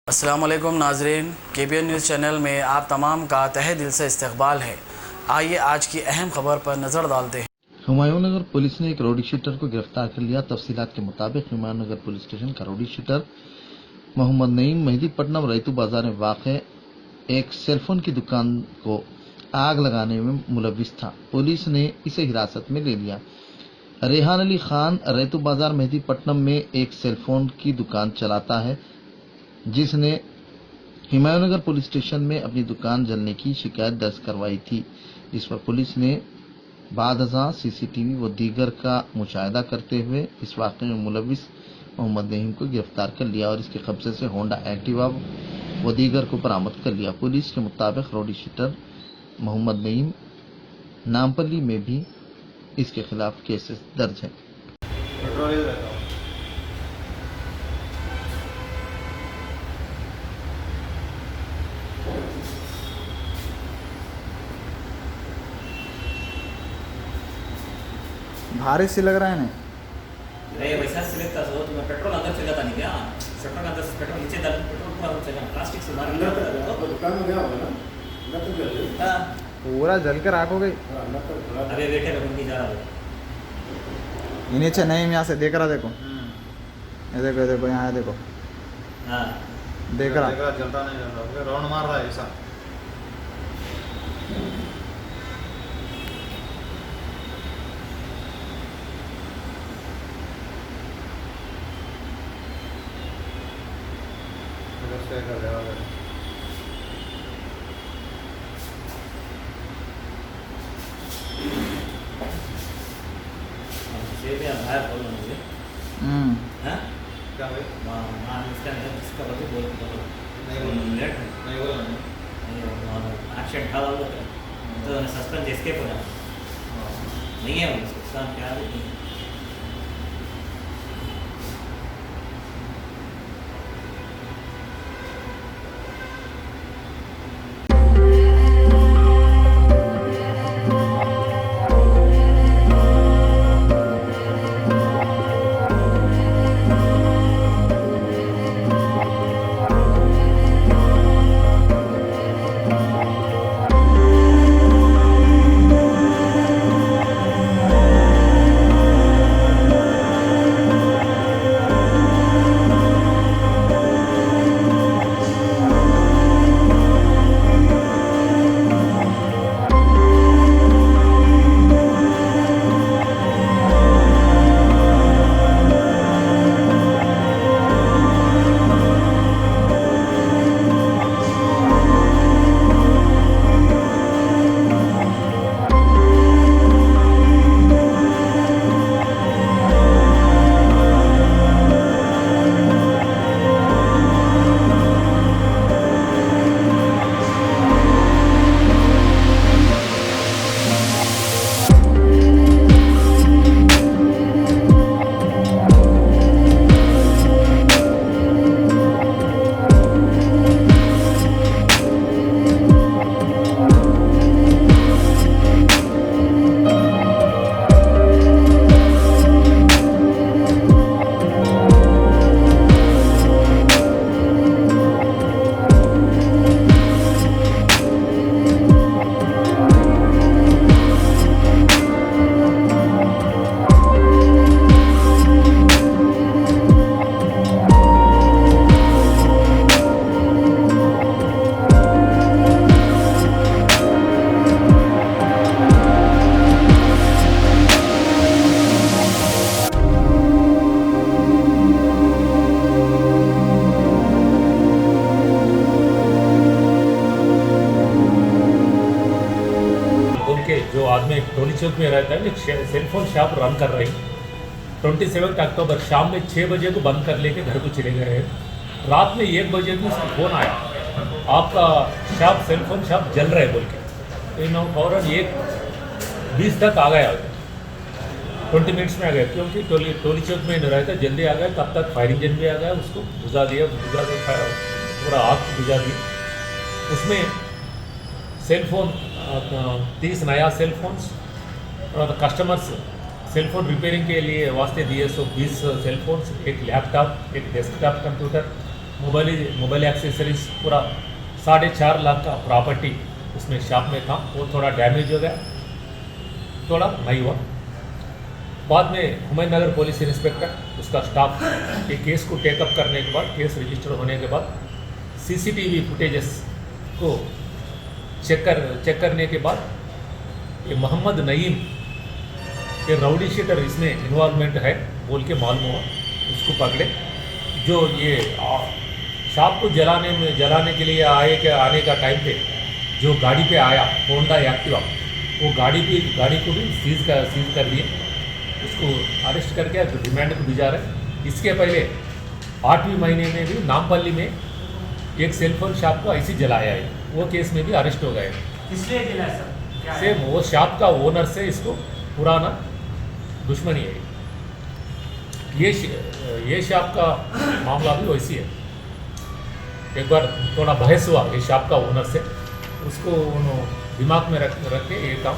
अस्सलाम वालेकुम नाजरीन, KBN न्यूज़ चैनल में आप तमाम का तहे दिल से इस्तकबाल है। आइए आज की अहम खबर पर नज़र डालते हैं। हुमायूंनगर पुलिस ने एक रौडी शूटर को गिरफ्तार कर लिया। तफसीलात के मुताबिक हुमायूंनगर पुलिस स्टेशन का रौडी शूटर मोहम्मद नईम मेहदीपट्टनम रैतू बाजार में वाक़ एक सेलफोन की दुकान को आग लगाने में मुलविस था। पुलिस ने इसे हिरासत में ले लिया। रेहान अली खान रैतू बाजार मेहदीपट्टनम में एक सेलफोन की दुकान चलाता है, जिसने हुमायूंनगर पुलिस स्टेशन में अपनी दुकान जलने की शिकायत दर्ज करवाई थी, जिस पर पुलिस ने बादअज़ां CCTV व दीगर का मुशाहिदा करते हुए इस वाक़े में मुलविस मोहम्मद नईम को गिरफ्तार कर लिया और इसके कब्जे से होंडा एक्टिवा व दीगर को बरामद कर लिया। पुलिस के मुताबिक रौडी शूटर मोहम्मद नईम नामपल्ली में भी इसके खिलाफ केसेस दर्ज है। भारी सी लग रहा है ना। नहीं वैसा सिलेक्ट था तो मैं पेट्रोल अंदर चला था नहीं क्या शटर के अंदर से पेट्रोल नीचे डाल पेट्रोल पूरा चला प्लास्टिक से बाहर निकल रहा था दुकान में गया होगा ना अंदर तक गया हां पूरा जल कर आग हो गई। अंदर तक भरा अबे बैठे रहो नहीं जा रहा ये नीचे नहीं, यहाँ से देख रहा, देखो ये देखो, ये देखो, यहाँ देखो, हां देख रहा। चलता नहीं रहता राउंड मार रहा है ऐसा। कर देगा से भी बाहर बोल मुझे हां क्या भाई मां इसका वजह बोल नहीं बोला नहीं एक्शन था वो तो सस्पेंस एस्केप हो गया नहीं है वो उसका क्या है जो आदमी टोली चौक में रहता है एक सेलफोन शॉप रन कर रही 27 अक्टूबर शाम में 6 बजे को बंद कर लेके घर को चले गए हैं। रात में 1 बजे को उसका फ़ोन आया, आपका शॉप सेलफोन शॉप जल रहा है बोल के। तो फ़ौरन 1:20 तक आ गया, 20 मिनट्स में आ गया, क्योंकि टोली चौक में रहता है, जल्दी आ गया। तब तक फायर इंजन भी आ गया, उसको बुझा दिया, पूरा आग बुझा दी। उसमें सेलफोन 30 नया सेलफोन्स और कस्टमर्स सेलफोन रिपेयरिंग के लिए वास्ते दिए 20 सेलफोन्स, एक लैपटॉप, एक डेस्कटॉप कंप्यूटर मोबाइल एक्सेसरीज पूरा 4.5 लाख का प्रॉपर्टी उसमें शॉप में था, वो थोड़ा डैमेज हो गया, थोड़ा नहीं हुआ। बाद में हुमायूं नगर पुलिस इंस्पेक्टर उसका स्टाफ ये केस को टेकअप करने के बाद, केस रजिस्टर होने के बाद सीसीटीवी फुटेजेस को चेक करने के बाद ये मोहम्मद नईम ये राउडी शीटर इसमें इन्वॉल्वमेंट है बोल के मालूम हुआ, उसको पकड़े। जो ये शॉप को जलाने के लिए आने का टाइम पे जो गाड़ी पे आया होंडा एक्टिवा, वो गाड़ी को भी सीज कर दिए, उसको अरेस्ट करके रिमांड को भिजा रहे। इसके पहले 8वें महीने में भी नामपल्ली में एक सेलफोन शॉप को ऐसे जलाया है, वो केस में भी अरेस्ट हो गए। किसलिए जला सर? सेम वो शॉप का ओनर से इसको पुराना दुश्मनी है। ये शॉप का मामला भी वैसी है। एक बार थोड़ा बहस हुआ ये शॉप का ओनर से, उसको उन्होंने दिमाग में रख के ये काम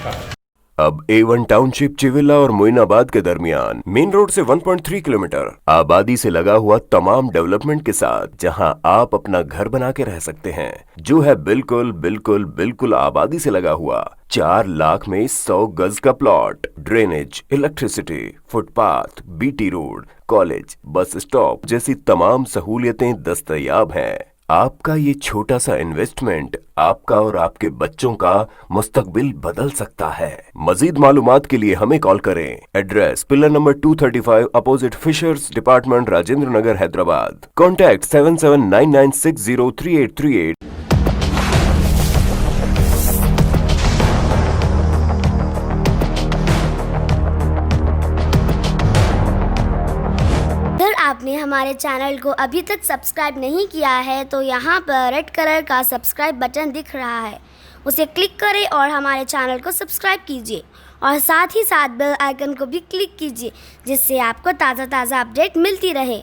करा। अब A1 टाउनशिप चिविला और मोइनाबाद के दरमियान मेन रोड से 1.3 किलोमीटर आबादी से लगा हुआ तमाम डेवलपमेंट के साथ जहां आप अपना घर बना के रह सकते हैं, जो है बिल्कुल आबादी से लगा हुआ। 4 लाख में 100 गज का plot, drainage, electricity, footpath, BT road, college, bus stop जैसी तमाम सहूलियतें दस्तयाब हैं। आपका ये छोटा सा इन्वेस्टमेंट आपका और आपके बच्चों का मुस्तकबिल बदल सकता है। मजीद मालूमात के लिए हमें कॉल करें। Address pillar number 235 opposite fishers department, Rajendra Nagar, Hyderabad. Contact 7799603838। आपने हमारे चैनल को अभी तक सब्सक्राइब नहीं किया है तो यहाँ पर रेड कलर का सब्सक्राइब बटन दिख रहा है, उसे क्लिक करें और हमारे चैनल को सब्सक्राइब कीजिए और साथ ही साथ बेल आइकन को भी क्लिक कीजिए, जिससे आपको ताज़ा अपडेट मिलती रहे।